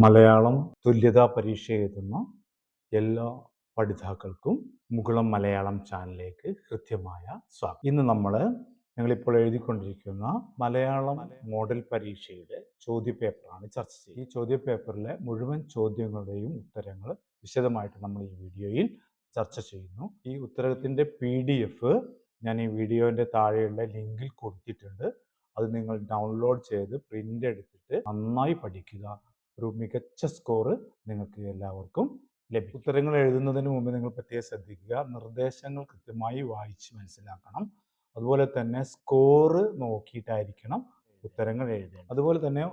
മലയാളം തുല്യതാ പരീക്ഷ എഴുതുന്ന എല്ലാ പഠിതാക്കൾക്കും മുകുളം മലയാളം ചാനലിലേക്ക് കൃത്യമായ സ്വാഗതം. ഇന്ന് ഞങ്ങളിപ്പോൾ എഴുതിക്കൊണ്ടിരിക്കുന്ന മലയാളം മോഡൽ പരീക്ഷയുടെ ചോദ്യപേപ്പറാണ് ചർച്ച ചെയ്യുന്നത്. ഈ ചോദ്യപേപ്പറിലെ മുഴുവൻ ചോദ്യങ്ങളുടെയും ഉത്തരങ്ങൾ വിശദമായിട്ട് നമ്മൾ ഈ വീഡിയോയിൽ ചർച്ച ചെയ്യുന്നു. ഈ ഉത്തരത്തിൻ്റെ PDF ഞാൻ ഈ വീഡിയോൻ്റെ താഴെയുള്ള ലിങ്കിൽ കൊടുത്തിട്ടുണ്ട്. അത് നിങ്ങൾ ഡൗൺലോഡ് ചെയ്ത് പ്രിൻ്റ് എടുത്തിട്ട് നന്നായി പഠിക്കുക. ഒരു മികച്ച സ്കോർ നിങ്ങൾക്ക് എല്ലാവർക്കും ലഭിക്കും. ഉത്തരങ്ങൾ എഴുതുന്നതിന് മുമ്പ് നിങ്ങൾ പ്രത്യേകം ശ്രദ്ധിക്കുക. നിർദ്ദേശങ്ങൾ കൃത്യമായി വായിച്ച് മനസ്സിലാക്കണം. അതുപോലെ തന്നെ സ്കോർ നോക്കിയിട്ടായിരിക്കണം ഉത്തരങ്ങൾ എഴുതേണ്ടത്. അതുപോലെ തന്നെ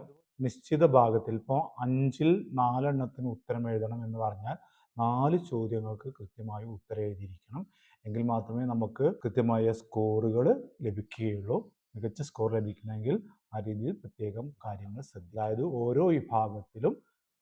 നിശ്ചിത ഭാഗത്തിൽ ഇപ്പോൾ 5-ൽ 4 എണ്ണത്തിന് ഉത്തരം എഴുതണം എന്ന് പറഞ്ഞാൽ 4 ചോദ്യങ്ങൾക്ക് കൃത്യമായി ഉത്തരം എഴുതിയിരിക്കണം. എങ്കിൽ മാത്രമേ നമുക്ക് കൃത്യമായ സ്കോറുകൾ ലഭിക്കുകയുള്ളൂ. മികച്ച സ്കോർ ലഭിക്കണമെങ്കിൽ ആ രീതിയിൽ പ്രത്യേകം കാര്യങ്ങൾ ശ്രദ്ധിക്കുക. അതായത് ഓരോ വിഭാഗത്തിലും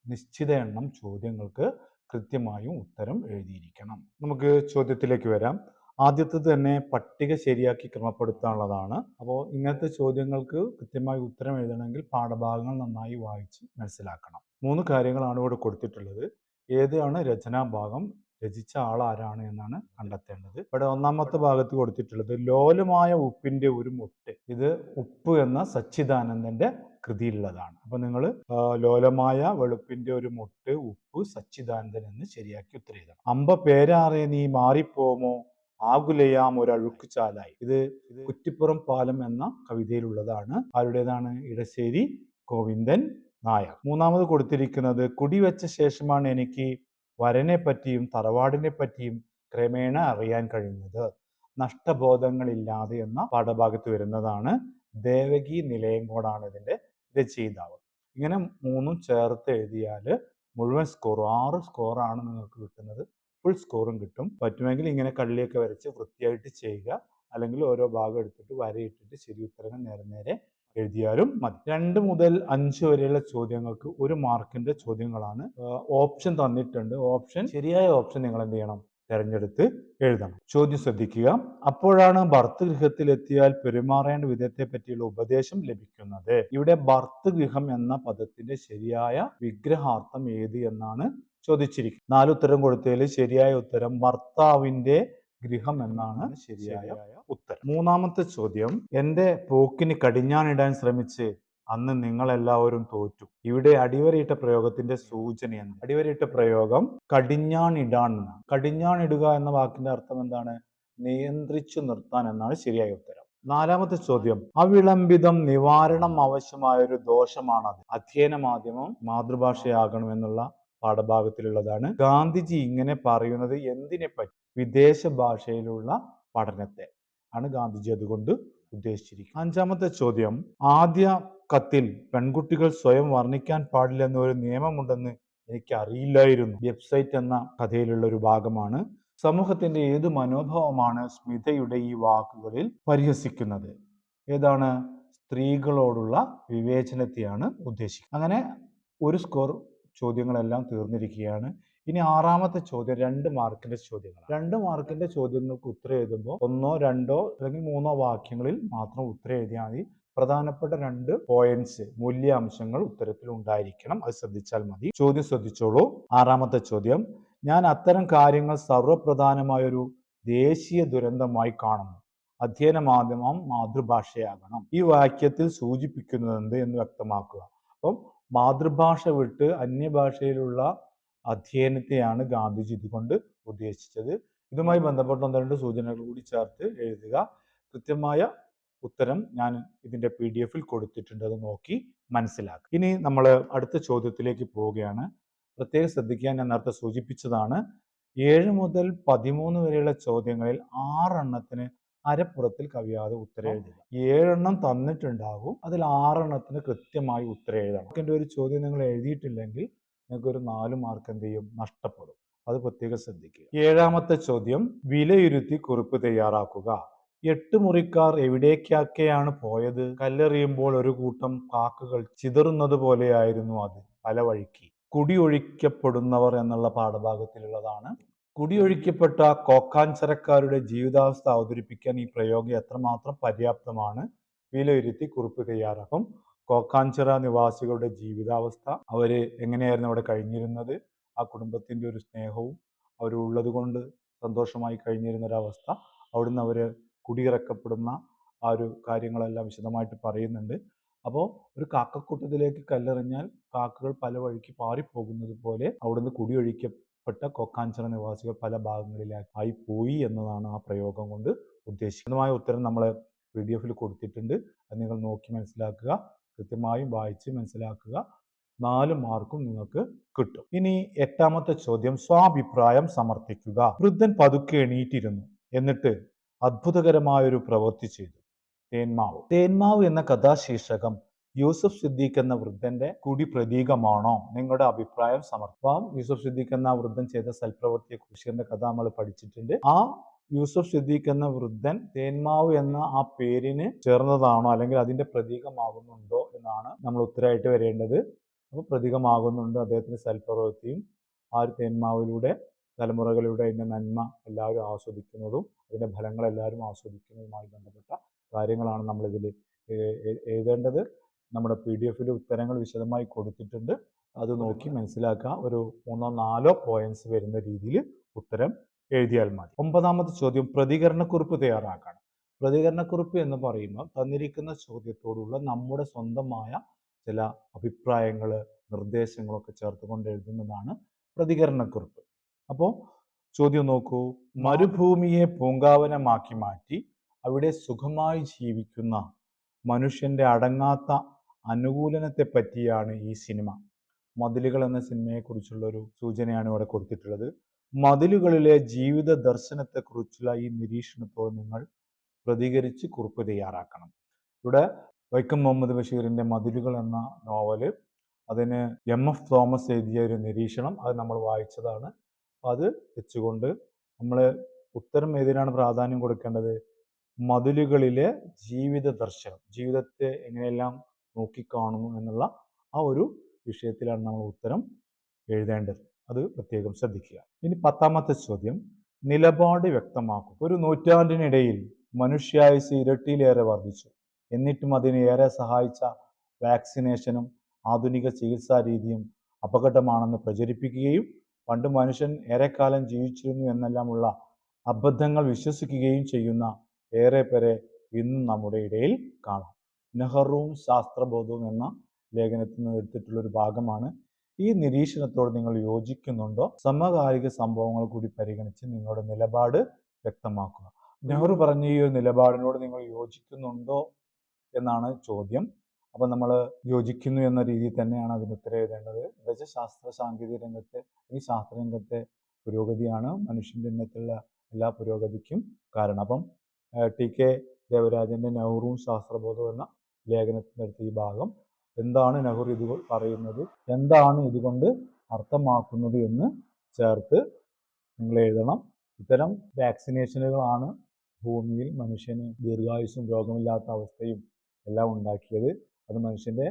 നിശ്ചിത എണ്ണം ചോദ്യങ്ങൾക്ക് കൃത്യമായും ഉത്തരം എഴുതിയിരിക്കണം. നമുക്ക് ചോദ്യത്തിലേക്ക് വരാം. ആദ്യത്തെ തന്നെ പട്ടിക ശരിയാക്കി ക്രമപ്പെടുത്താനുള്ളതാണ്. അപ്പോൾ ഇങ്ങനത്തെ ചോദ്യങ്ങൾക്ക് കൃത്യമായി ഉത്തരം എഴുതണമെങ്കിൽ പാഠഭാഗങ്ങൾ നന്നായി വായിച്ച് മനസ്സിലാക്കണം. 3 കാര്യങ്ങളാണ് ഇവിടെ കൊടുത്തിട്ടുള്ളത്. ഏതാണ് രചനാഭാഗം, രചിച്ച ആൾ ആരാണ് എന്നാണ് കണ്ടെത്തേണ്ടത്. ഇവിടെ ഒന്നാമത്തെ ഭാഗത്ത് കൊടുത്തിട്ടുള്ളത് ലോലമായ ഉപ്പിന്റെ ഒരു മുട്ട്. ഇത് ഉപ്പ് എന്ന സച്ചിദാനന്ദന്റെ കൃതിയിലുള്ളതാണ്. അപ്പൊ നിങ്ങൾ ലോലമായ വെളുപ്പിന്റെ ഒരു മുട്ട്, ഉപ്പ്, സച്ചിദാനന്ദൻ എന്ന് ശരിയാക്കി ഉത്തരം എഴുതണം. അമ്പ പേരാറെ നീ മാറിപ്പോമോ ആകുലയാം ഒരഴുക്ക് ചാലായി. ഇത് കുറ്റിപ്പുറം പാലം എന്ന കവിതയിലുള്ളതാണ്. ആരുടേതാണ്? ഇടശ്ശേരി ഗോവിന്ദൻ നായർ. മൂന്നാമത് കൊടുത്തിരിക്കുന്നത് കുടിവെച്ച ശേഷമാണ് എനിക്ക് വരനെ പറ്റിയും തറവാടിനെ പറ്റിയും ക്രമേണ അറിയാൻ കഴിഞ്ഞത്. നഷ്ടബോധങ്ങളില്ലാതെ എന്ന പാഠഭാഗത്ത് വരുന്നതാണ്. ദേവകി നിലയങ്കോടാണ് ഇതിന്റെ രചയിതാവ്. ഇങ്ങനെ 3ഉം ചേർത്ത് എഴുതിയാൽ മുഴുവൻ സ്കോർ 6 സ്കോറാണ് നിങ്ങൾക്ക് കിട്ടുന്നത്. ഫുൾ സ്കോറും കിട്ടും. പറ്റുമെങ്കിൽ ഇങ്ങനെ കള്ളിയൊക്കെ വരച്ച് വൃത്തിയായിട്ട് ചെയ്യുക. അല്ലെങ്കിൽ ഓരോ ഭാഗം എടുത്തിട്ട് വരയിട്ടിട്ട് ശരി ഉത്തരങ്ങൾ നേരെ എഴുതിയാലും മതി. 2 മുതൽ 5 വരെയുള്ള ചോദ്യങ്ങൾക്ക് 1 മാർക്കിന്റെ ചോദ്യങ്ങളാണ്. ഓപ്ഷൻ തന്നിട്ടുണ്ട്. ശരിയായ ഓപ്ഷൻ നിങ്ങൾ എന്ത് ചെയ്യണം? തിരഞ്ഞെടുത്ത് എഴുതണം. ചോദ്യം ശ്രദ്ധിക്കുക. അപ്പോഴാണ് ഭർതൃഗൃഹത്തിലെത്തിയാൽ പെരുമാറേണ്ട വിധത്തെ പറ്റിയുള്ള ഉപദേശം ലഭിക്കുന്നത്. ഇവിടെ ഭർതൃഗൃഹം എന്ന പദത്തിന്റെ ശരിയായ വിഗ്രഹാർത്ഥം ഏത് എന്നാണ് ചോദിച്ചിരിക്കുന്നത്. 4 ഉത്തരം കൊടുത്തതിൽ ശരിയായ ഉത്തരം ഭർത്താവിന്റെ ഗൃഹം എന്നാണ് ശരിയായ ഉത്തരം. മൂന്നാമത്തെ ചോദ്യം, എന്റെ പോക്കിന് കടിഞ്ഞാണിടാൻ ശ്രമിച്ച് അന്ന് നിങ്ങൾ എല്ലാവരും തോറ്റു. ഇവിടെ അടിവരയിട്ട പ്രയോഗത്തിന്റെ സൂചന എന്ത്? അടിവരയിട്ട പ്രയോഗം കടിഞ്ഞാണിടാൻ എന്നാണ്. കടിഞ്ഞാണിടുക എന്ന വാക്കിന്റെ അർത്ഥം എന്താണ്? നിയന്ത്രിച്ചു നിർത്താൻ എന്നാണ് ശരിയായ ഉത്തരം. നാലാമത്തെ ചോദ്യം, അവിളംബിതം നിവാരണം ആവശ്യമായ ഒരു ദോഷമാണത്. അധ്യയന മാധ്യമം മാതൃഭാഷയാകണം എന്നുള്ള പാഠഭാഗത്തിലുള്ളതാണ്. ഗാന്ധിജി ഇങ്ങനെ പറയുന്നത് എന്തിനെ പറ്റി? വിദേശ ഭാഷയിലുള്ള പഠനത്തെ ആണ് ഗാന്ധിജി അതുകൊണ്ട് ഉദ്ദേശിച്ചിരിക്കുന്നത്. അഞ്ചാമത്തെ ചോദ്യം, ആദ്യ കത്തിൽ പെൺകുട്ടികൾ സ്വയം വർണ്ണിക്കാൻ പാടില്ല എന്നൊരു നിയമമുണ്ടെന്ന് എനിക്ക് അറിയില്ലായിരുന്നു. വെബ്സൈറ്റ് എന്ന കഥയിലുള്ള ഒരു ഭാഗമാണ്. സമൂഹത്തിന്റെ ഏത് മനോഭാവമാണ് സ്മിതയുടെ ഈ വാക്കുകളിൽ പരിഹസിക്കുന്നത്? ഏതാണ്? സ്ത്രീകളോടുള്ള വിവേചനത്തെയാണ് ഉദ്ദേശിക്കുന്നത്. അങ്ങനെ ഒരു സ്കോർ ചോദ്യങ്ങളെല്ലാം തീർന്നിരിക്കുകയാണ്. ഇനി ആറാമത്തെ ചോദ്യം 2 മാർക്കിന്റെ ചോദ്യങ്ങളാണ്. 2 മാർക്കിന്റെ ചോദ്യങ്ങൾക്ക് ഉത്തരം എഴുതുമ്പോൾ 1, 2 അല്ലെങ്കിൽ 3 വാക്യങ്ങളിൽ മാത്രം ഉത്തരം എഴുതിയാൽ മതി. പ്രധാനപ്പെട്ട 2 പോയിന്റ്സ്, മൂല്യാംശങ്ങൾ ഉത്തരത്തിൽ ഉണ്ടായിരിക്കണം. അത് ശ്രദ്ധിച്ചാൽ മതി. ചോദ്യം ശ്രദ്ധിച്ചോളൂ. ആറാമത്തെ ചോദ്യം, ഞാൻ അത്തരം കാര്യങ്ങൾ സർവപ്രധാനമായൊരു ദേശീയ ദുരന്തമായി കാണുന്നു. അധ്യയന മാധ്യമം മാതൃഭാഷയാകണം. ഈ വാക്യത്തിൽ സൂചിപ്പിക്കുന്നത് എന്ത് എന്ന് വ്യക്തമാക്കുക. അപ്പം മാതൃഭാഷ വിട്ട് അന്യഭാഷയിലുള്ള അധ്യയനത്തെയാണ് ഗാന്ധിജി ഇതുകൊണ്ട് ഉദ്ദേശിച്ചത്. ഇതുമായി ബന്ധപ്പെട്ട 1-2 സൂചനകൾ കൂടി ചേർത്ത് എഴുതുക. കൃത്യമായ ഉത്തരം ഞാൻ ഇതിന്റെ PDF കൊടുത്തിട്ടുണ്ട്. അത് നോക്കി മനസ്സിലാക്കുക. ഇനി നമ്മൾ അടുത്ത ചോദ്യത്തിലേക്ക് പോവുകയാണ്. പ്രത്യേകം ശ്രദ്ധിക്കാൻ ഞാൻ നേരത്തെ സൂചിപ്പിച്ചതാണ്. 7 മുതൽ 13 വരെയുള്ള ചോദ്യങ്ങളിൽ 6 എണ്ണത്തിന് അരപ്പുറത്തിൽ കവിയാതെ ഉത്തരം എഴുതുക. 7 എണ്ണം തന്നിട്ടുണ്ടാകും. അതിൽ 6 എണ്ണത്തിന് കൃത്യമായി ഉത്തരം എഴുതണം. ഇതിന്റെ ഒരു ചോദ്യം നിങ്ങൾ എഴുതിയിട്ടില്ലെങ്കിൽ നിങ്ങൾക്ക് ഒരു 4 മാർക്ക് എന്ത് ചെയ്യും? നഷ്ടപ്പെടും. അത് പ്രത്യേകം ശ്രദ്ധിക്കുക. 7ാമത്തെ ചോദ്യം, വിലയിരുത്തി കുറിപ്പ് തയ്യാറാക്കുക. 8 മുറിക്കാർ എവിടേക്കൊക്കെയാണ് പോയത്? കല്ലെറിയുമ്പോൾ ഒരു കൂട്ടം കാക്കകൾ ചിതറുന്നത് പോലെയായിരുന്നു അത് പല വഴിക്ക്. കുടിയൊഴിക്കപ്പെടുന്നവർ എന്നുള്ള പാഠഭാഗത്തിലുള്ളതാണ്. കുടിയൊഴിക്കപ്പെട്ട കോക്കാഞ്ചരക്കാരുടെ ജീവിതാവസ്ഥ അവതരിപ്പിക്കാൻ ഈ പ്രയോഗം എത്രമാത്രം പര്യാപ്തമാണ്? വിലയിരുത്തി കുറിപ്പ് തയ്യാറാക്കും. കോക്കാഞ്ചിറ നിവാസികളുടെ ജീവിതാവസ്ഥ, അവർ എങ്ങനെയായിരുന്നു അവിടെ കഴിഞ്ഞിരുന്നത്, ആ കുടുംബത്തിൻ്റെ ഒരു സ്നേഹവും അവരുള്ളത് കൊണ്ട് സന്തോഷമായി കഴിഞ്ഞിരുന്നൊരവസ്ഥ, അവിടുന്ന് അവർ കുടിയിറക്കപ്പെടുന്ന ആ ഒരു കാര്യങ്ങളെല്ലാം വിശദമായിട്ട് പറയുന്നുണ്ട്. അപ്പോൾ ഒരു കാക്കക്കൂട്ടത്തിലേക്ക് കല്ലെറിഞ്ഞാൽ കാക്കകൾ പല വഴിക്ക് പാറിപ്പോകുന്നത് പോലെ അവിടുന്ന് കുടിയൊഴിക്കപ്പെട്ട കോക്കാഞ്ചിറ നിവാസികൾ പല ഭാഗങ്ങളിലായി പോയി എന്നതാണ് ആ പ്രയോഗം കൊണ്ട് ഉദ്ദേശിക്കുന്നതുമായ ഉത്തരം നമ്മൾ PDF കൊടുത്തിട്ടുണ്ട്. അത് നിങ്ങൾ നോക്കി മനസ്സിലാക്കുക, കൃത്യമായും വായിച്ച് മനസ്സിലാക്കുക. 4 മാർക്കും നിങ്ങൾക്ക് കിട്ടും. ഇനി 8ാമത്തെ ചോദ്യം, സ്വാഭിപ്രായം സമർത്ഥിക്കുക. വൃദ്ധൻ പതുക്കെ എണീറ്റിരുന്നു, എന്നിട്ട് അത്ഭുതകരമായൊരു പ്രവൃത്തി ചെയ്തു. തേന്മാവ്. തേന്മാവ് എന്ന കഥാശീർഷകം യൂസഫ് സിദ്ദീഖ് എന്ന വൃദ്ധന്റെ കൂടി പ്രതീകമാണോ? നിങ്ങളുടെ അഭിപ്രായം സമർത്ഥിക്കാം. യൂസഫ് സിദ്ദീഖ് എന്ന വൃദ്ധൻ ചെയ്ത സൽപ്രവൃത്തിയെ കുറിച്ച് കഥ നമ്മൾ പഠിച്ചിട്ടുണ്ട്. ആ യൂസഫ് സിദ്ദീഖ് എന്ന വൃദ്ധൻ തേന്മാവ് എന്ന ആ പേരിന് ചേർന്നതാണോ അല്ലെങ്കിൽ അതിന്റെ പ്രതീകമാകുന്നുണ്ടോ എന്നാണ് നമ്മൾ ഉത്തരമായിട്ട് വരേണ്ടത്. അപ്പോൾ പ്രതീകമാകുന്നുണ്ട്. അദ്ദേഹത്തിന് സൽപ്രവൃത്തിയും ആ ഒരു തേന്മാവിലൂടെ തലമുറകളിലൂടെ അതിൻ്റെ നന്മ എല്ലാവരും ആസ്വദിക്കുന്നതും അതിൻ്റെ ഫലങ്ങൾ എല്ലാവരും ആസ്വദിക്കുന്നതുമായി ബന്ധപ്പെട്ട കാര്യങ്ങളാണ് നമ്മളിതിൽ എഴുതേണ്ടത്. നമ്മുടെ PDF ഉത്തരങ്ങൾ വിശദമായി കൊടുത്തിട്ടുണ്ട്. അത് നോക്കി മനസ്സിലാക്കുക. ഒരു 3-4 പോയിന്റ്സ് വരുന്ന രീതിയിൽ ഉത്തരം എഴുതിയാൽ മതി. 9ാമത്തെ ചോദ്യം, പ്രതികരണക്കുറിപ്പ് തയ്യാറാക്കണം. പ്രതികരണക്കുറിപ്പ് എന്ന് പറയുമ്പോൾ തന്നിരിക്കുന്ന ചോദ്യത്തോടുള്ള നമ്മുടെ സ്വന്തമായ ചില അഭിപ്രായങ്ങൾ, നിർദ്ദേശങ്ങളൊക്കെ ചേർത്തുകൊണ്ട് എഴുതുന്നതാണ് പ്രതികരണക്കുറിപ്പ്. അപ്പോൾ ചോദ്യം നോക്കൂ. മരുഭൂമിയെ പൂങ്കാവനമാക്കി മാറ്റി അവിടെ സുഖമായി ജീവിക്കുന്ന മനുഷ്യന്റെ അടങ്ങാത്ത അനുകൂലനത്തെ പറ്റിയാണ് ഈ സിനിമ. മതിലുകൾ എന്ന സിനിമയെക്കുറിച്ചുള്ള ഒരു സൂചനയാണ് ഇവിടെ കൊടുത്തിട്ടുള്ളത്. മതിലുകളിലെ ജീവിത ദർശനത്തെക്കുറിച്ചുള്ള ഈ നിരീക്ഷണത്തോട് നിങ്ങൾ പ്രതികരിച്ച് കുറിപ്പ് തയ്യാറാക്കണം. ഇവിടെ വൈക്കം മുഹമ്മദ് ബഷീറിന്റെ മതിലുകൾ എന്ന നോവല്, അതിന് MF തോമസ് എഴുതിയ ഒരു നിരീക്ഷണം, അത് നമ്മൾ വായിച്ചതാണ്. അത് വെച്ചുകൊണ്ട് നമ്മൾ ഉത്തരം ഏതിനാണ് പ്രാധാന്യം കൊടുക്കേണ്ടത്? മതിലുകളിലെ ജീവിത ദർശനം, ജീവിതത്തെ എങ്ങനെയെല്ലാം നോക്കിക്കാണുന്നു എന്നുള്ള ആ ഒരു വിഷയത്തിലാണ് നമ്മൾ ഉത്തരം എഴുതേണ്ടത്. അത് പ്രത്യേകം ശ്രദ്ധിക്കുക. ഇനി 10ാമത്തെ ചോദ്യം, നിലപാട് വ്യക്തമാക്കും. ഒരു നൂറ്റാണ്ടിനിടയിൽ മനുഷ്യായുസ് ഇരട്ടിയിലേറെ വർദ്ധിച്ചു. എന്നിട്ടും അതിന് ഏറെ സഹായിച്ച വാക്സിനേഷനും ആധുനിക ചികിത്സാ രീതിയും അപകടമാണെന്ന് പ്രചരിപ്പിക്കുകയും പണ്ട് മനുഷ്യൻ ഏറെക്കാലം ജീവിച്ചിരുന്നു എന്നെല്ലാമുള്ള അബദ്ധങ്ങൾ വിശ്വസിക്കുകയും ചെയ്യുന്ന ഏറെ പേരെ ഇന്നും നമ്മുടെ ഇടയിൽ കാണാം. നെഹ്റുവും ശാസ്ത്രബോധവും എന്ന ലേഖനത്തിൽ നിന്ന് എടുത്തിട്ടുള്ളൊരു ഭാഗമാണ്. ഈ നിരീക്ഷണത്തോട് നിങ്ങൾ യോജിക്കുന്നുണ്ടോ? സമകാലിക സംഭവങ്ങൾ കൂടി പരിഗണിച്ച് നിങ്ങളുടെ നിലപാട് വ്യക്തമാക്കുക. നെഹ്റു പറഞ്ഞ ഈ ഒരു നിലപാടിനോട് നിങ്ങൾ യോജിക്കുന്നുണ്ടോ എന്നാണ് ചോദ്യം. അപ്പം നമ്മൾ യോജിക്കുന്നു എന്ന രീതിയിൽ തന്നെയാണ് അതിന് ഉത്തരം എഴുതേണ്ടത്. എന്താ വെച്ചാൽ ശാസ്ത്ര സാങ്കേതിക രംഗത്തെ ഈ ശാസ്ത്രരംഗത്തെ പുരോഗതിയാണ് മനുഷ്യൻ്റെ ഇന്നത്തുള്ള എല്ലാ പുരോഗതിക്കും കാരണം. അപ്പം TK ദേവരാജൻ്റെ നെഹ്റുവും ശാസ്ത്രബോധവും എന്ന ലേഖനത്തിനടുത്ത് ഈ ഭാഗം, എന്താണ് നെഹ്റു ഇത് പറയുന്നത്, എന്താണ് ഇതുകൊണ്ട് അർത്ഥമാക്കുന്നത് എന്ന് ചേർത്ത് നിങ്ങൾ എഴുതണം. ഇത്തരം വാക്സിനേഷനുകളാണ് ഭൂമിയിൽ മനുഷ്യന് ദീർഘായുസ്സും രോഗമില്ലാത്ത അവസ്ഥയും എല്ലാം ഉണ്ടാക്കിയത്. അത് മനുഷ്യൻ്റെ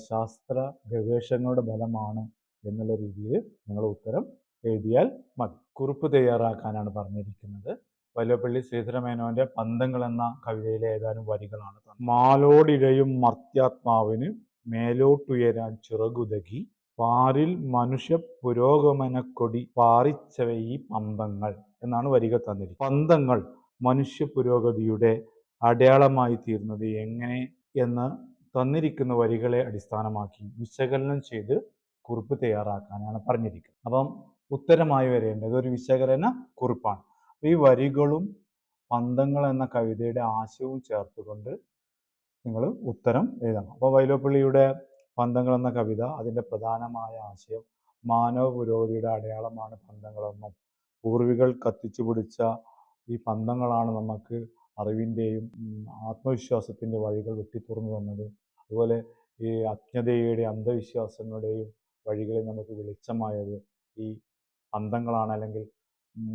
ശാസ്ത്ര ഗവേഷണങ്ങളുടെ ഫലമാണ് എന്നുള്ള രീതിയിൽ നിങ്ങൾ ഉത്തരം എഴുതിയാൽ മതി. കുറിപ്പ് തയ്യാറാക്കാനാണ് പറഞ്ഞിരിക്കുന്നത്. വല്ലപ്പള്ളി ശ്രീധരമേനോന്റെ പന്തങ്ങൾ എന്ന കവിതയിലെ ഏതാനും വരികളാണ്. മാലോടിഴയും മർത്യാത്മാവിന് മേലോട്ടുയരാൻ ചിറകുതകി പാരിൽ മനുഷ്യ പുരോഗമനക്കൊടി പാറിച്ചവയി പന്തങ്ങൾ എന്നാണ് വരികൾ തന്നിരിക്കുന്നത്. പന്തങ്ങൾ മനുഷ്യ പുരോഗതിയുടെ അടയാളമായി തീർന്നത് എങ്ങനെ എന്ന് തന്നിരിക്കുന്ന വരികളെ അടിസ്ഥാനമാക്കി വിശകലനം ചെയ്ത് കുറിപ്പ് തയ്യാറാക്കാനാണ് പറഞ്ഞിരിക്കുന്നത്. അപ്പം ഉത്തരമായി വരേണ്ടത് ഒരു വിശകലന കുറിപ്പാണ്. ഈ വരികളും പന്തങ്ങൾ എന്ന കവിതയുടെ ആശയവും ചേർത്തുകൊണ്ട് നിങ്ങൾ ഉത്തരം എഴുതണം. അപ്പോൾ വൈലോപ്പിള്ളിയുടെ പന്തങ്ങൾ എന്ന കവിത, അതിൻ്റെ പ്രധാനമായ ആശയം മാനവ പുരോഗതിയുടെ അടയാളമാണ് പന്തങ്ങളെന്നും പൂർവികൾ കത്തിച്ചു പിടിച്ച ഈ പന്തങ്ങളാണ് നമുക്ക് അറിവിൻ്റെയും ആത്മവിശ്വാസത്തിൻ്റെ വഴികൾ വെട്ടിത്തുറന്നു തന്നത്. അതുപോലെ ഈ അജ്ഞതയുടെ അന്ധവിശ്വാസങ്ങളുടെയും വഴികളിൽ നമുക്ക് വെളിച്ചമായത് ഈ പന്തങ്ങളാണ്, അല്ലെങ്കിൽ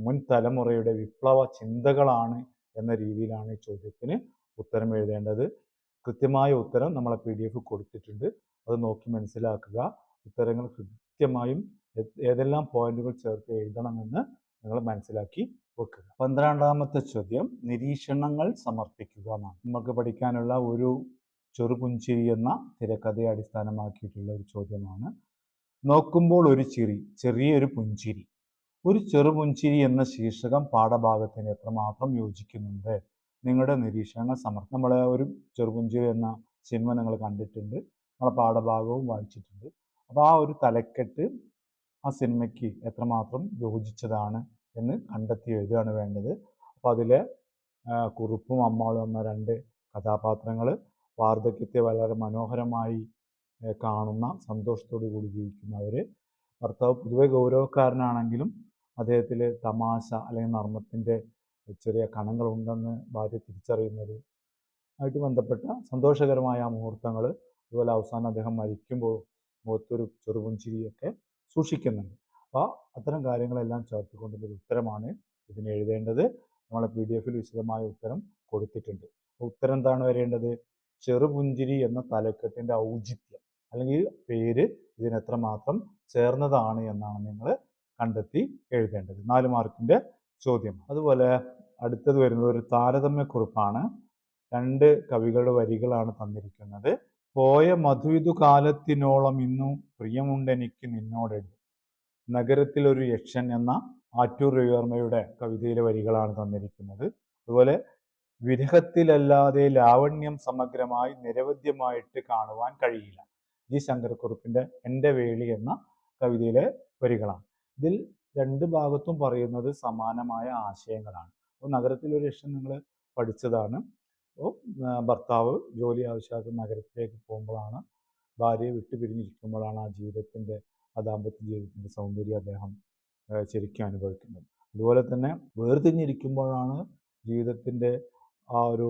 മുൻ തലമുറയുടെ വിപ്ലവ ചിന്തകളാണ് എന്ന രീതിയിലാണ് ഈ ചോദ്യത്തിന് ഉത്തരം എഴുതേണ്ടത്. കൃത്യമായ ഉത്തരം നമ്മളെ PDF കൊടുത്തിട്ടുണ്ട്. അത് നോക്കി മനസ്സിലാക്കുക. ഉത്തരങ്ങൾ കൃത്യമായും ഏതെല്ലാം പോയിന്റുകൾ ചേർത്ത് എഴുതണമെന്ന് നിങ്ങൾ മനസ്സിലാക്കി വെക്കുക. 12ാമത്തെ ചോദ്യം, നിരീക്ഷണങ്ങൾ സമർപ്പിക്കുക എന്നാണ്. നമുക്ക് പഠിക്കാനുള്ള ഒരു ചെറുപുഞ്ചിരി എന്ന തിരക്കഥയെ അടിസ്ഥാനമാക്കിയിട്ടുള്ള ഒരു ചോദ്യമാണ്. നോക്കുമ്പോൾ ഒരു ചിരി, ചെറിയൊരു പുഞ്ചിരി. ഒരു ചെറുപുഞ്ചിരി എന്ന ശീർഷകം പാഠഭാഗത്തിന് എത്രമാത്രം യോജിക്കുന്നുണ്ട്? നിങ്ങളുടെ നിരീക്ഷണങ്ങൾ നമ്മൾ ഒരു ചെറുപുഞ്ചിരി എന്ന സിനിമ നിങ്ങൾ കണ്ടിട്ടുണ്ട്, നമ്മളെ പാഠഭാഗവും വായിച്ചിട്ടുണ്ട്. അപ്പോൾ ആ ഒരു തലക്കെട്ട് ആ സിനിമയ്ക്ക് എത്രമാത്രം യോജിച്ചതാണ് എന്ന് കണ്ടെത്തി എഴുതുകയാണ് വേണ്ടത്. അപ്പോൾ അതിലെ കുറുപ്പും അമ്മാളും എന്ന രണ്ട് കഥാപാത്രങ്ങൾ വാർദ്ധക്യത്തെ വളരെ മനോഹരമായി കാണുന്ന, സന്തോഷത്തോടു കൂടി ജീവിക്കുന്നവർ. ഭർത്താവ് പൊതുവെ ഗൗരവക്കാരനാണെങ്കിലും അദ്ദേഹത്തിൽ തമാശ അല്ലെങ്കിൽ നർമ്മത്തിൻ്റെ ചെറിയ കണങ്ങളുണ്ടെന്ന് ഭാര്യ തിരിച്ചറിയുന്നത് ആയിട്ട് ബന്ധപ്പെട്ട സന്തോഷകരമായ ആ മുഹൂർത്തങ്ങൾ. അതുപോലെ അവസാനം അദ്ദേഹം മരിക്കുമ്പോൾ മുഖത്തൊരു ചെറുപുഞ്ചിരിയൊക്കെ സൂക്ഷിക്കുന്നുണ്ട്. അപ്പോൾ അത്തരം കാര്യങ്ങളെല്ലാം ചേർത്തുകൊണ്ടുള്ളൊരു ഉത്തരമാണ് ഇതിന് എഴുതേണ്ടത്. നമ്മളെ PDF വിശദമായ ഉത്തരം കൊടുത്തിട്ടുണ്ട്. ഉത്തരം എന്താണ് വരേണ്ടത്? ചെറുപുഞ്ചിരി എന്ന തലക്കെട്ടിൻ്റെ ഔചിത്യം അല്ലെങ്കിൽ പേര് ഇതിന് എത്രമാത്രം ചേർന്നതാണ് എന്നാണ് നിങ്ങൾ കണ്ടെത്തി എഴുതേണ്ടത്. 4 മാർക്കിൻ്റെ ചോദ്യം. അതുപോലെ അടുത്തത് വരുന്നത് ഒരു താരതമ്യക്കുറിപ്പാണ്. 2 കവികളുടെ വരികളാണ് തന്നിരിക്കുന്നത്. പോയ മധുവിധു കാലത്തിനോളം ഇന്നു പ്രിയമുണ്ടെനിക്ക് നിന്നോടെഴുതും. നഗരത്തിലൊരു യക്ഷൻ എന്ന ആറ്റൂർ രവിവർമ്മയുടെ കവിതയിലെ വരികളാണ് തന്നിരിക്കുന്നത്. അതുപോലെ വിരഹത്തിലല്ലാതെ ലാവണ്യം സമഗ്രമായി നിരവധ്യമായിട്ട് കാണുവാൻ കഴിയില്ല. ജി ശങ്കരക്കുറുപ്പിൻ്റെ എൻ്റെ വേളി എന്ന കവിതയിലെ വരികളാണ്. ഇതിൽ 2 ഭാഗത്തും പറയുന്നത് സമാനമായ ആശയങ്ങളാണ്. അപ്പോൾ നഗരത്തിലൊരു യക്ഷൻ നിങ്ങൾ പഠിച്ചതാണ്. അപ്പോൾ ഭർത്താവ് ജോലി ആവശ്യമായിട്ട് നഗരത്തിലേക്ക് പോകുമ്പോഴാണ്, ഭാര്യയെ വിട്ടു പിരിഞ്ഞിരിക്കുമ്പോഴാണ് ആ ജീവിതത്തിൻ്റെ, ആ ദാമ്പത്യ ജീവിതത്തിൻ്റെ സൗന്ദര്യം അദ്ദേഹം ശരിക്കും അനുഭവിക്കുന്നത്. അതുപോലെ തന്നെ വേർതിരിഞ്ഞിരിക്കുമ്പോഴാണ് ജീവിതത്തിൻ്റെ ആ ഒരു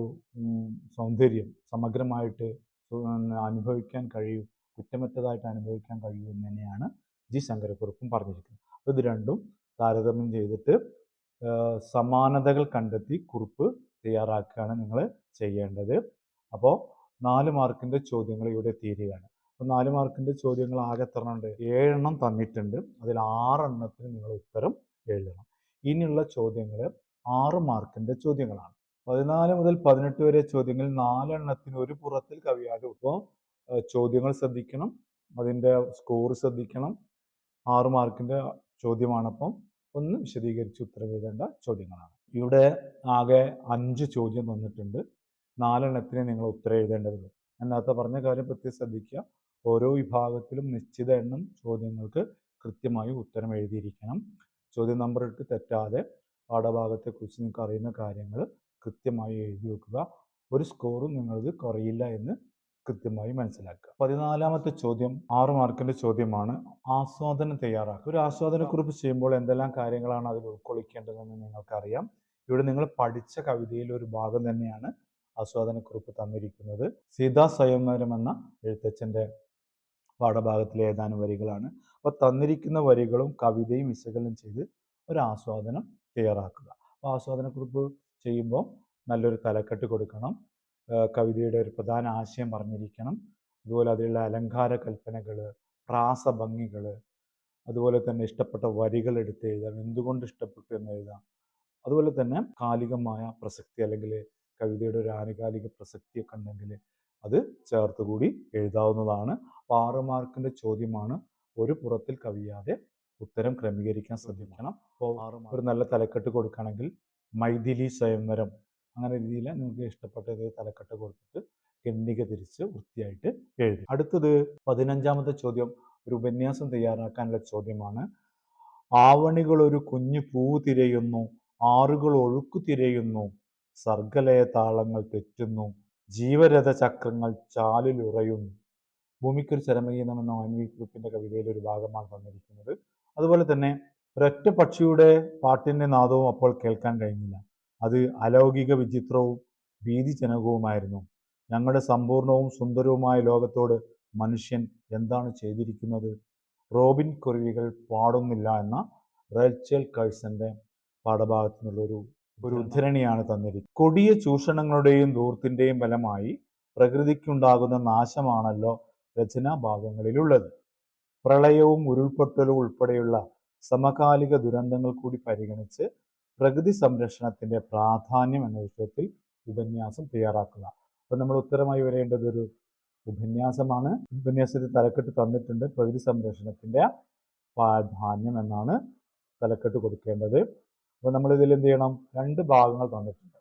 സൗന്ദര്യം സമഗ്രമായിട്ട് അനുഭവിക്കാൻ കഴിയും, കുറ്റമറ്റതായിട്ട് അനുഭവിക്കാൻ കഴിയും എന്ന് തന്നെയാണ് ജി ശങ്കരക്കുറുപ്പും പറഞ്ഞിരിക്കുന്നത്. അപ്പോൾ ഇത് രണ്ടും താരതമ്യം ചെയ്തിട്ട് സമാനതകൾ കണ്ടെത്തി കുറിപ്പ് തയ്യാറാക്കുകയാണ് നിങ്ങൾ ചെയ്യേണ്ടത്. അപ്പോൾ 4 മാർക്കിൻ്റെ ചോദ്യങ്ങൾ ഇവിടെ തീരുകയാണ്. അപ്പോൾ 4 മാർക്കിൻ്റെ ചോദ്യങ്ങൾ ആകെ എത്ര ഉണ്ട്? 7 എണ്ണം തന്നിട്ടുണ്ട്. അതിൽ 6 എണ്ണത്തിന് നിങ്ങൾ ഉത്തരം എഴുതണം. ഇനിയുള്ള ചോദ്യങ്ങൾ 6 മാർക്കിൻ്റെ ചോദ്യങ്ങളാണ്. 14 മുതൽ 18 വരെ ചോദ്യങ്ങൾ 4 എണ്ണത്തിന് ഒരു പുറത്തിൽ കവിയാതെ. ഇപ്പോൾ ചോദ്യങ്ങൾ ശ്രദ്ധിക്കണം, അതിൻ്റെ സ്കോർ ശ്രദ്ധിക്കണം. 6 മാർക്കിൻ്റെ ചോദ്യമാണപ്പം ഒന്ന് വിശദീകരിച്ച് ഉത്തരം എഴുതേണ്ട ചോദ്യങ്ങളാണ്. ഇവിടെ ആകെ 5 ചോദ്യം തന്നിട്ടുണ്ട്. 4 എണ്ണത്തിന് നിങ്ങൾ ഉത്തരം എഴുതേണ്ടതുള്ളൂ. ഞാൻ നേരത്തെ പറഞ്ഞ കാര്യം പ്രത്യേകം ശ്രദ്ധിക്കുക. ഓരോ വിഭാഗത്തിലും നിശ്ചിത എണ്ണം ചോദ്യങ്ങൾക്ക് കൃത്യമായി ഉത്തരം എഴുതിയിരിക്കണം. ചോദ്യം നമ്പർ ഇട്ട് തെറ്റാതെ പാഠഭാഗത്തെക്കുറിച്ച് നിങ്ങൾക്ക് അറിയുന്ന കാര്യങ്ങൾ കൃത്യമായി എഴുതി വെക്കുക. ഒരു സ്കോറും നിങ്ങൾക്ക് കുറയില്ല എന്ന് കൃത്യമായി മനസ്സിലാക്കുക. 14ാമത്തെ ചോദ്യം 6 മാർക്കിൻ്റെ ചോദ്യമാണ്. ആസ്വാദനം തയ്യാറാക്കുക. ഒരു ആസ്വാദനക്കുറിപ്പ് ചെയ്യുമ്പോൾ എന്തെല്ലാം കാര്യങ്ങളാണ് അതിൽ ഉൾക്കൊള്ളിക്കേണ്ടതെന്ന് നിങ്ങൾക്കറിയാം. ഇവിടെ നിങ്ങൾ പഠിച്ച കവിതയിൽ ഒരു ഭാഗം തന്നെയാണ് ആസ്വാദനക്കുറിപ്പ് തന്നിരിക്കുന്നത്. സീതാ സ്വയംവരം എന്ന എഴുത്തച്ഛൻ്റെ പാഠഭാഗത്തിലെ ഏതാനും വരികളാണ്. അപ്പോൾ തന്നിരിക്കുന്ന വരികളും കവിതയും വിശകലനം ചെയ്ത് ഒരു ആസ്വാദനം തയ്യാറാക്കുക. അപ്പോൾ ആസ്വാദനക്കുറിപ്പ് ചെയ്യുമ്പോൾ നല്ലൊരു തലക്കെട്ട് കൊടുക്കണം, കവിതയുടെ ഒരു പ്രധാന ആശയം പറഞ്ഞിരിക്കണം, അതുപോലെ അതിലുള്ള അലങ്കാര കൽപ്പനകൾ, പ്രാസഭംഗികൾ, അതുപോലെ തന്നെ ഇഷ്ടപ്പെട്ട വരികൾ എടുത്ത് എഴുതാം, എന്തുകൊണ്ട് ഇഷ്ടപ്പെട്ടു എന്ന് എഴുതാം. അതുപോലെ തന്നെ കാലികമായ പ്രസക്തി അല്ലെങ്കിൽ കവിതയുടെ ഒരു ആനുകാലിക പ്രസക്തിയൊക്കെ ഉണ്ടെങ്കിൽ അത് ചേർത്തുകൂടി എഴുതാവുന്നതാണ്. 6 മാർക്കിൻ്റെ ചോദ്യമാണ്. ഒരു പുറത്തിൽ കവിയാതെ ഉത്തരം ക്രമീകരിക്കാൻ ശ്രദ്ധിക്കണം. അപ്പോൾ ഒരു നല്ല തലക്കെട്ട് കൊടുക്കുകയാണെങ്കിൽ മൈഥിലി സ്വയംവരം അങ്ങനെ രീതിയിൽ നിങ്ങൾക്ക് ഇഷ്ടപ്പെട്ടത് തലക്കെട്ട് കൊടുത്തിട്ട് ഖണ്ഡിക തിരിച്ച് വൃത്തിയായിട്ട് എഴുതി. അടുത്തത് 15ാമത്തെ ചോദ്യം ഒരു ഉപന്യാസം തയ്യാറാക്കാനുള്ള ചോദ്യമാണ്. ആവണികൾ ഒരു കുഞ്ഞു പൂ തിരയുന്നു, ആറുകൾ ഒഴുക്കു തിരയുന്നു, സർഗലയ താളങ്ങൾ തെറ്റുന്നു, ജീവരഥ ചക്രങ്ങൾ ചാലിലുറയുന്നു. ഭൂമിക്കൊരു ചരമഗീതം എന്ന ONV കുറുപ്പിൻ്റെ കവിതയിലെ ഒരു ഭാഗമാണ് തന്നിരിക്കുന്നത്. അതുപോലെ തന്നെ ഒരൊറ്റ പക്ഷിയുടെ പാട്ടിൻ്റെ നാദവും അപ്പോൾ കേൾക്കാൻ കഴിഞ്ഞില്ല. അത് അലൗകിക വിചിത്രവും ഭീതിജനകവുമായിരുന്നു. ഞങ്ങളുടെ സമ്പൂർണവും സുന്ദരവുമായ ലോകത്തോട് മനുഷ്യൻ എന്താണ് ചെയ്തിരിക്കുന്നത്? റോബിൻ കുരുവികൾ പാടുന്നില്ല എന്ന റേച്ചൽ കഴ്സന്റെ പാഠഭാഗത്തു നിന്നുള്ളൊരു ഉദ്ധരണിയാണ് തന്നിരിക്കുന്നത്. കൊടിയ ചൂഷണങ്ങളുടെയും ധൂർത്തിൻ്റെയും ഫലമായി പ്രകൃതിക്കുണ്ടാകുന്ന നാശമാണല്ലോ രചനാഭാഗങ്ങളിലുള്ളത്. പ്രളയവും ഉരുൾപൊട്ടലും ഉൾപ്പെടെയുള്ള സമകാലിക ദുരന്തങ്ങൾ കൂടി പരിഗണിച്ച് പ്രകൃതി സംരക്ഷണത്തിൻ്റെ പ്രാധാന്യം എന്ന വിഷയത്തിൽ ഉപന്യാസം തയ്യാറാക്കുക. അപ്പോൾ നമ്മൾ ഉത്തരമായി വരേണ്ടത് ഒരു ഉപന്യാസമാണ്. ഉപന്യാസത്തിൽ തലക്കെട്ട് തന്നിട്ടുണ്ട്, പ്രകൃതി സംരക്ഷണത്തിൻ്റെ പ്രാധാന്യം എന്നാണ് തലക്കെട്ട് കൊടുക്കേണ്ടത്. അപ്പോൾ നമ്മളിതിൽ എന്ത് ചെയ്യണം, 2 ഭാഗങ്ങൾ തന്നിട്ടുണ്ട്.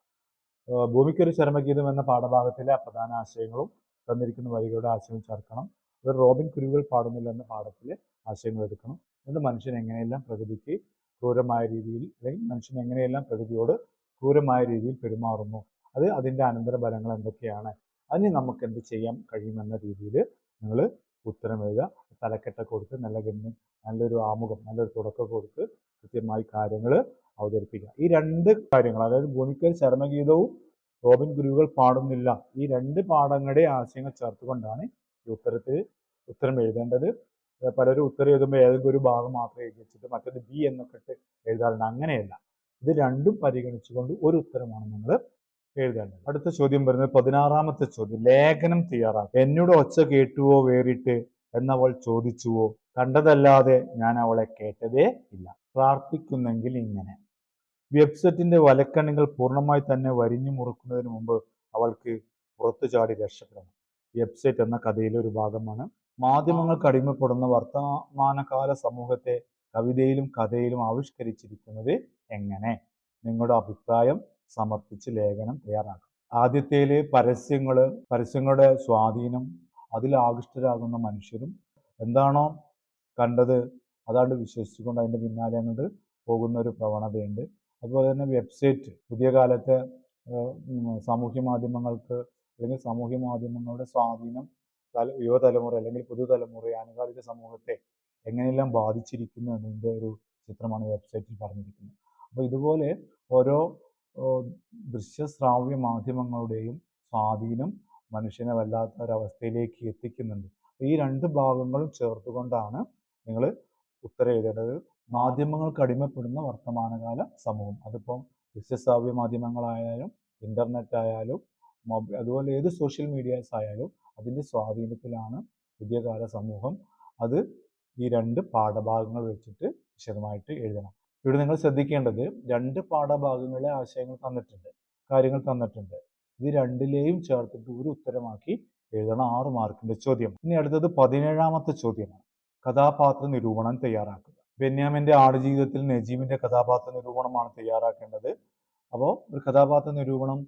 ഭൂമിക്കൊരു ചരമഗീതം എന്ന പാഠഭാഗത്തിലെ പ്രധാന ആശയങ്ങളും തന്നിരിക്കുന്ന വരികളുടെ ആശയവും ചേർക്കണം. ഒരു റോബിൻ കുരുവികൾ പാടുന്നില്ല എന്ന പാഠത്തിലെ ആശയങ്ങൾ എടുക്കണം. എന്നിട്ട് മനുഷ്യൻ എങ്ങനെയെല്ലാം പ്രകൃതിക്ക് ക്രൂരമായ രീതിയിൽ, അല്ലെങ്കിൽ മനുഷ്യൻ എങ്ങനെയെല്ലാം പ്രകൃതിയോട് ക്രൂരമായ രീതിയിൽ പെരുമാറുന്നു, അതിൻ്റെ അനന്തരഫലങ്ങൾ എന്തൊക്കെയാണ്, അതിന് നമുക്ക് എന്ത് ചെയ്യാൻ കഴിയുമെന്ന രീതിയിൽ നിങ്ങൾ ഉത്തരം എഴുതുക. തലക്കെട്ടൊക്കെ കൊടുത്ത് നല്ലൊരു ആമുഖം, നല്ലൊരു തുടക്കം കൊടുത്ത് കൃത്യമായി കാര്യങ്ങൾ അവതരിപ്പിക്കുക. ഈ 2 കാര്യങ്ങൾ, അതായത് ഭൂമിക്കൊരു ചരമഗീതവും റോബിൻ കുരുവികൾ പാടുന്നില്ല, ഈ 2 പാഠങ്ങളുടെ ആശയങ്ങൾ ചേർത്തുകൊണ്ടാണ് ഈ ഉത്തരം എഴുതേണ്ടത്. പലരും ഉത്തരം എഴുതുമ്പോൾ ഏതെങ്കിലും ഒരു ഭാഗം മാത്രം എഴുതി വെച്ചിട്ട് മറ്റേത് ബി എന്നൊക്കെ ഇട്ട് എഴുതാറുണ്ട്. അങ്ങനെയല്ല, ഇത് രണ്ടും പരിഗണിച്ചുകൊണ്ട് ഒരു ഉത്തരമാണ് നിങ്ങൾ എഴുതേണ്ടത്. അടുത്ത ചോദ്യം വരുന്നത് 16ാമത്തെ ചോദ്യം. ലേഖനം തയ്യാറാക്കുക. എന്നോട് ഒച്ച കേട്ടുവോ വേറിട്ട് എന്നവൾ ചോദിച്ചുവോ, കണ്ടതല്ലാതെ ഞാൻ അവളെ കേട്ടതേ ഇല്ല. പ്രാർത്ഥിക്കുന്നെങ്കിൽ ഇങ്ങനെ. വെബ്സൈറ്റിന്റെ വലക്കണ്ണികൾ പൂർണ്ണമായി തന്നെ വരിഞ്ഞു മുറുക്കുന്നതിന് മുമ്പ് അവൾക്ക് പുറത്തു ചാടി രക്ഷപ്പെടണം. വെബ്സൈറ്റ് എന്ന കഥയിലെ ഒരു ഭാഗമാണ്. മാധ്യമങ്ങൾക്ക് അടിമപ്പെടുന്ന വർത്തമാനകാല സമൂഹത്തെ കവിതയിലും കഥയിലും ആവിഷ്കരിച്ചിരിക്കുന്നത് എങ്ങനെ? നിങ്ങളുടെ അഭിപ്രായം സമർപ്പിച്ച് ലേഖനം തയ്യാറാക്കാം. ആദ്യത്തേല് പരസ്യങ്ങളുടെ സ്വാധീനം, അതിൽ ആകൃഷ്ടരാകുന്ന മനുഷ്യരും എന്താണോ കണ്ടത് അതാണ്ട് വിശ്വസിച്ചുകൊണ്ട് അതിൻ്റെ പിന്നാലെ അങ്ങോട്ട് പോകുന്ന ഒരു പ്രവണതയുണ്ട്. അതുപോലെ തന്നെ വെബ്സൈറ്റ് പുതിയ കാലത്തെ സാമൂഹ്യ മാധ്യമങ്ങൾക്ക്, അല്ലെങ്കിൽ സാമൂഹ്യ മാധ്യമങ്ങളുടെ സ്വാധീനം യുവതലമുറ അല്ലെങ്കിൽ പുതുതലമുറയെ, ആനുകാലിക സമൂഹത്തെ എങ്ങനെയെല്ലാം ബാധിച്ചിരിക്കുന്നു എന്നതിൻ്റെ ഒരു ചിത്രമാണ് വെബ്സൈറ്റിൽ പറഞ്ഞിരിക്കുന്നത്. അപ്പോൾ ഇതുപോലെ ഓരോ ദൃശ്യശ്രാവ്യ മാധ്യമങ്ങളുടെയും സ്വാധീനം മനുഷ്യനെ വല്ലാത്ത ഒരവസ്ഥയിലേക്ക് എത്തിക്കുന്നുണ്ട്. ഈ 2 ഭാഗങ്ങളും ചേർത്തുകൊണ്ടാണ് നിങ്ങൾ ഉത്തരം എഴുതേണ്ടത്. മാധ്യമങ്ങൾക്ക് അടിമപ്പെടുന്ന വർത്തമാനകാല സമൂഹം, അതിപ്പം ദൃശ്യശ്രാവ്യ മാധ്യമങ്ങളായാലും ഇൻ്റർനെറ്റ് ആയാലും അതുപോലെ ഏത് സോഷ്യൽ മീഡിയാസ് ആയാലും അതിൻ്റെ സ്വാധീനത്തിലാണ് പുതിയ കാല സമൂഹം. അത് ഈ 2 പാഠഭാഗങ്ങൾ വെച്ചിട്ട് വിശദമായിട്ട് എഴുതണം. ഇവിടെ നിങ്ങൾ ശ്രദ്ധിക്കേണ്ടത് 2 പാഠഭാഗങ്ങളിലെ ആശയങ്ങൾ തന്നിട്ടുണ്ട്, കാര്യങ്ങൾ തന്നിട്ടുണ്ട്. ഇത് 2ലെയും ചേർത്തിട്ട് ഒരു ഉത്തരമാക്കി എഴുതണം. 6 മാർക്കിൻ്റെ ചോദ്യം. ഇനി അടുത്തത് 17ാമത്തെ ചോദ്യമാണ്. കഥാപാത്ര നിരൂപണം തയ്യാറാക്കുക. ബെന്യാമിൻ്റെ ആടുജീവിതത്തിൽ നജീബിൻ്റെ കഥാപാത്ര നിരൂപണമാണ് തയ്യാറാക്കേണ്ടത്. അപ്പോൾ ഒരു കഥാപാത്ര നിരൂപണം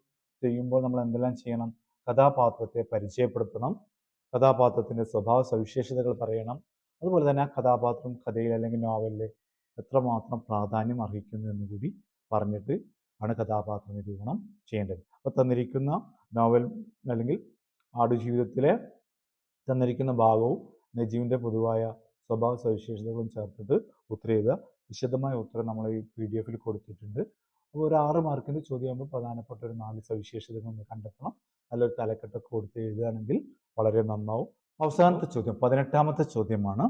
ചെയ്യുമ്പോൾ നമ്മൾ എന്തെല്ലാം ചെയ്യണം? കഥാപാത്രത്തെ പരിചയപ്പെടുത്തണം, കഥാപാത്രത്തിൻ്റെ സ്വഭാവ സവിശേഷതകൾ പറയണം, അതുപോലെ തന്നെ ആ കഥാപാത്രം കഥയിൽ അല്ലെങ്കിൽ നോവലിൽ എത്രമാത്രം പ്രാധാന്യം അർഹിക്കുന്നു എന്ന് കൂടി പറഞ്ഞിട്ട് ആണ് കഥാപാത്ര നിരൂപണം ചെയ്യേണ്ടത്. അപ്പോൾ തന്നിരിക്കുന്ന നോവൽ അല്ലെങ്കിൽ ആടുജീവിതത്തിലെ തന്നിരിക്കുന്ന ഭാഗവും നജീബിൻ്റെ പൊതുവായ സ്വഭാവ സവിശേഷതകളും ചേർത്തിട്ട് ഉത്തരം എഴുതുക. വിശദമായ ഉത്തരം നമ്മൾ ഈ PDF കൊടുത്തിട്ടുണ്ട്. അപ്പോൾ ഒരു 6 മാർക്കിൻ്റെ ചോദ്യമാകുമ്പോൾ പ്രധാനപ്പെട്ട ഒരു 4 സവിശേഷതകൾ നമ്മൾ കണ്ടെത്തണം. നല്ലൊരു തലക്കെട്ടൊക്കെ കൊടുത്ത് എഴുതുകയാണെങ്കിൽ വളരെ നന്നാവും. അവസാനത്തെ ചോദ്യം 18ാമത്തെ ചോദ്യമാണ്.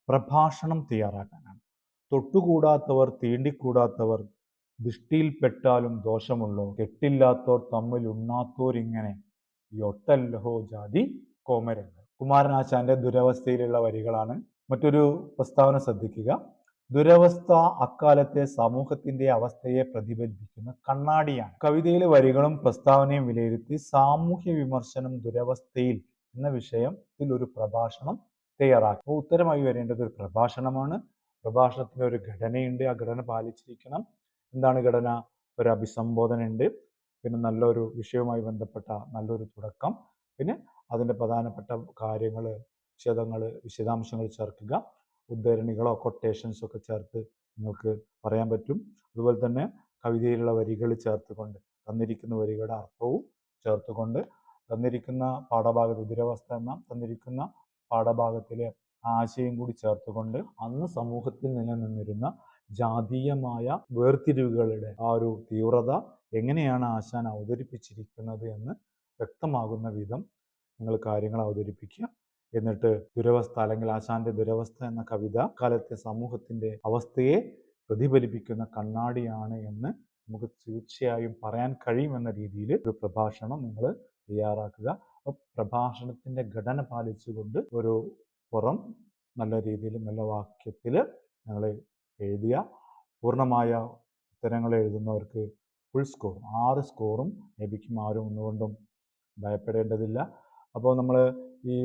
പ്രഭാഷണം തയ്യാറാക്കാനാണ്. തൊട്ടുകൂടാത്തവർ തീണ്ടിക്കൂടാത്തവർ ദൃഷ്ടിയിൽപ്പെട്ടാലും ദോഷമുള്ളോ, കെട്ടില്ലാത്തോർ തമ്മിൽ ഉണ്ണാത്തോരിങ്ങനെ ഈ ഒട്ടല്ലഹോ ജാതി കോമരങ്ങൾ. കുമാരനാശാന്റെ ദുരവസ്ഥയിലുള്ള വരികളാണ്. മറ്റൊരു പ്രസ്താവന ശ്രദ്ധിക്കുക. ദുരവസ്ഥ അക്കാലത്തെ സമൂഹത്തിന്റെ അവസ്ഥയെ പ്രതിഫലിപ്പിക്കുന്ന കണ്ണാടിയാണ്. കവിതയിലെ വരികളും പ്രസ്താവനയും വിലയിരുത്തി സാമൂഹ്യ വിമർശനം ദുരവസ്ഥയിൽ എന്ന വിഷയത്തിൽ ഒരു പ്രഭാഷണം തയ്യാറാക്കി. ഉത്തരമായി വരേണ്ടത് ഒരു പ്രഭാഷണമാണ്. പ്രഭാഷണത്തിന് ഒരു ഘടനയുണ്ട്, ആ ഘടന പാലിച്ചിരിക്കണം. എന്താണ് ഘടന? ഒരു അഭിസംബോധന ഉണ്ട്, പിന്നെ നല്ലൊരു വിഷയവുമായി ബന്ധപ്പെട്ട നല്ലൊരു തുടക്കം, പിന്നെ അതിൻ്റെ പ്രധാനപ്പെട്ട കാര്യങ്ങൾ, വിശദാംശങ്ങൾ ചേർക്കുക. ഉദ്ധരണികളോ കൊട്ടേഷൻസോ ഒക്കെ ചേർത്ത് നിങ്ങൾക്ക് പറയാൻ പറ്റും. അതുപോലെ തന്നെ കവിതയിലുള്ള വരികൾ ചേർത്തുകൊണ്ട്, തന്നിരിക്കുന്ന വരികളുടെ അർത്ഥവും ചേർത്തുകൊണ്ട്, തന്നിരിക്കുന്ന പാഠഭാഗത്ത് ദുരവസ്ഥ എന്ന തന്നിരിക്കുന്ന പാഠഭാഗത്തിലെ ആശയം കൂടി ചേർത്തുകൊണ്ട് അന്ന് സമൂഹത്തിൽ നിലനിന്നിരുന്ന ജാതീയമായ വേർതിരിവുകളുടെ ആ ഒരു തീവ്രത എങ്ങനെയാണ് ആശാൻ അവതരിപ്പിച്ചിരിക്കുന്നത് എന്ന് വ്യക്തമാകുന്ന വിധം നിങ്ങൾ കാര്യങ്ങൾ അവതരിപ്പിക്കുക. എന്നിട്ട് ദുരവസ്ഥ അല്ലെങ്കിൽ ആശാന്റെ ദുരവസ്ഥ എന്ന കവിത കാലത്തെ സമൂഹത്തിന്റെ അവസ്ഥയെ പ്രതിഫലിപ്പിക്കുന്ന കണ്ണാടിയാണ് എന്ന് നമുക്ക് തീർച്ചയായും പറയാൻ കഴിയുമെന്ന രീതിയിൽ ഒരു പ്രഭാഷണം നിങ്ങൾ തയ്യാറാക്കുക. അപ്പോൾ പ്രഭാഷണത്തിന്റെ ഘടന പാലിച്ചുകൊണ്ട് ഒരു പുറം നല്ല രീതിയിൽ നല്ല വാക്യത്തിൽ നിങ്ങൾ എഴുതുക. പൂർണ്ണമായ ഉത്തരങ്ങൾ എഴുതുന്നവർക്ക് ഫുൾ സ്കോർ 6 സ്കോറും ലഭിക്കും. ആരും ഒന്നുകൊണ്ടും ഭയപ്പെടേണ്ടതില്ല. അപ്പോൾ നമ്മൾ ഈ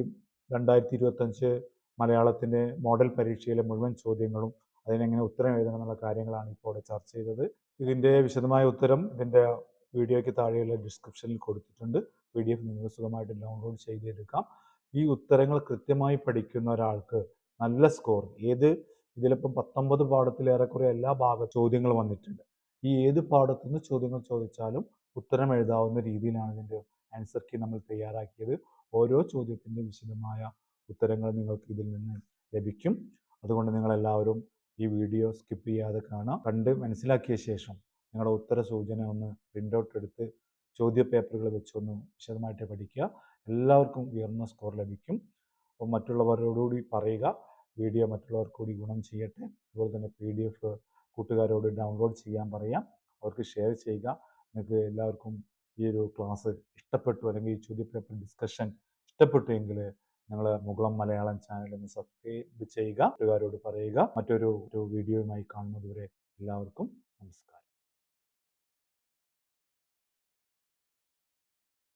2025 മലയാളത്തിൻ്റെ മോഡൽ പരീക്ഷയിലെ മുഴുവൻ ചോദ്യങ്ങളും അതിനെങ്ങനെ ഉത്തരം എഴുതണം എന്നുള്ള കാര്യങ്ങളാണ് ഇപ്പോൾ ഇവിടെ ചർച്ച ചെയ്തത്. ഇതിൻ്റെ വിശദമായ ഉത്തരം ഇതിൻ്റെ വീഡിയോയ്ക്ക് താഴെയുള്ള ഡിസ്ക്രിപ്ഷനിൽ കൊടുത്തിട്ടുണ്ട്. PDF നിങ്ങൾക്ക് സുഖമായിട്ട് ഡൗൺലോഡ് ചെയ്തെടുക്കാം. ഈ ഉത്തരങ്ങൾ കൃത്യമായി പഠിക്കുന്ന ഒരാൾക്ക് നല്ല സ്കോർ, ഇതിലിപ്പം 19 പാഠത്തിൽ ഏറെക്കുറെ എല്ലാ ചോദ്യങ്ങൾ വന്നിട്ടുണ്ട്. ഈ ഏത് പാഠത്തു നിന്ന് ചോദ്യങ്ങൾ ചോദിച്ചാലും ഉത്തരം എഴുതാവുന്ന രീതിയിലാണ് ഇതിൻ്റെ ആൻസർ കീ നമ്മൾ തയ്യാറാക്കിയത്. ഓരോ ചോദ്യത്തിൻ്റെ വിശദമായ ഉത്തരങ്ങൾ നിങ്ങൾക്ക് ഇതിൽ നിന്ന് ലഭിക്കും. അതുകൊണ്ട് നിങ്ങളെല്ലാവരും ഈ വീഡിയോ സ്കിപ്പ് ചെയ്യാതെ കാണാം. കണ്ട് മനസ്സിലാക്കിയ ശേഷം നിങ്ങളുടെ ഉത്തര സൂചന ഒന്ന് പ്രിൻ്റ് ഔട്ട് എടുത്ത് ചോദ്യ പേപ്പറുകൾ വെച്ചൊന്ന് വിശദമായിട്ട് പഠിക്കുക. എല്ലാവർക്കും ഉയർന്ന സ്കോർ ലഭിക്കും. അപ്പോൾ മറ്റുള്ളവരോടുകൂടി പറയുക, വീഡിയോ മറ്റുള്ളവർക്ക് കൂടി ഗുണം ചെയ്യട്ടെ. അതുപോലെ തന്നെ PDF കൂട്ടുകാരോട് ഡൗൺലോഡ് ചെയ്യാൻ പറയാം, അവർക്ക് ഷെയർ ചെയ്യുക. നിങ്ങൾക്ക് എല്ലാവർക്കും ഈ ഒരു ക്ലാസ് ഇഷ്ടപ്പെട്ടു അല്ലെങ്കിൽ ഈ ചോദ്യപേപ്പർ ഡിസ്കഷൻ ഇഷ്ടപ്പെട്ടു എങ്കിൽ നിങ്ങൾ മുകുളം മലയാളം ചാനൽ ഒന്ന് സബ്സ്ക്രൈബ് ചെയ്യുക, കൂട്ടുകാരോട് പറയുക. മറ്റൊരു വീഡിയോയുമായി കാണുന്നതുവരെ എല്ലാവർക്കും നമസ്കാരം.